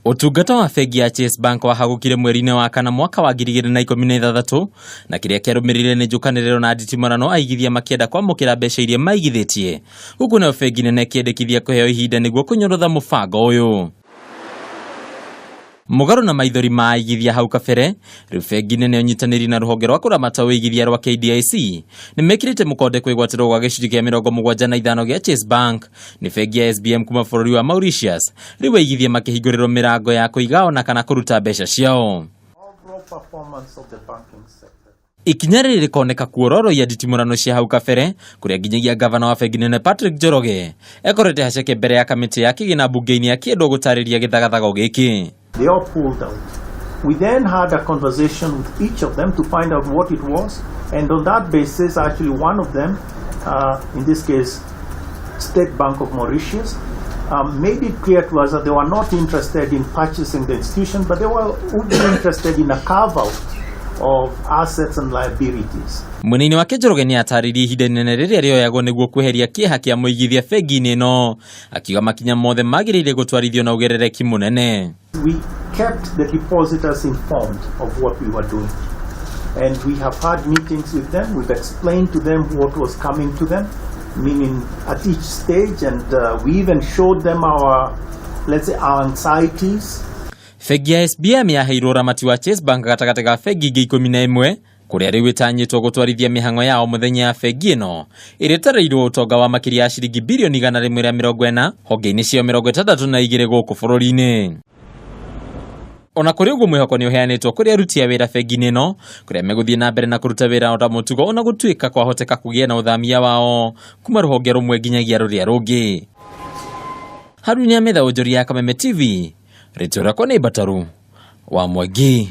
Utungata wa bengi ya Chase Bank wahagukire mweri-inĩ wa kana mwaka wa 2016 na kiria kiarumirire ni njukaniriro na nditimarano aigithia makienda kwamukira mbeca iria maigithitie. Huku nayo bengi nene kiendekithia kuheo ihinda niguo kunyorotha mubango uyu. Mugaru na maithori ma aigithia hau kabere, riu bengi nene unyitaniri na ruhonge rwa kuramata uigithia rwa KDIC nimekirite mukonde kwigwatirwo gwa gicunji kia 75 gia Chase Bank ni bengi ya SBM kuma bururi wa Mauritius, riu aigithia makihingurirwo mirango ya kuiga ona kana kuruta mbeca ciao. Ikinya riri rikoneka kuororoia nditimurano cia hau kabere kuria nginyagia gavana wa bengi nene Patrick Njoroge ekorete haceke mbere ya kamiti ya kigina bunge-ini akiendwo gutariria githagathago giki. They all pulled out. We then had a conversation with each of them to find out what it was, and on that basis, actually one of them, in this case, State Bank of Mauritius, made it clear to us that they were not interested in purchasing the institution, but they would be interested in a carve-out of assets and liabilities. Munini wake Njoroge ni ataririe ihinda inene riria rioyagwo niguo kweheria kieha kia muigithia bengi-ini ino, akiuga makinya mothe magirire gutwarithio na ugerereki munene. We kept the depositors informed of what we were doing, and we have had meetings with them. We've explained to them what was coming to them, meaning at each stage, and we even showed them our, let's say, our anxieties. Bengi ya SBM yaheirwo ramati wa Chase Bank gatagati ga bengi ingi 11 kuria riu itanyitwo gutwarithia mihang'o yao muthenya ya bengi ino iritareirwo utonga wa makiria ya ciringi bilioni 140 honge-ini cio 62 guku bururi-ini. Ona kuri uguo mwihoko ni uheanitwo kuri aruti a wira bengi-ini ino kuria meguthie na mbere na kuruta wira ota mutugo ona gutuika kwahoteka kugia na uthamia wao kuma ruhonge rumwe nginyagia ruria rungi. Haruni Ametha, Onjoria ya Kameme TV, Ritora kwa Bataru wa Mwangi.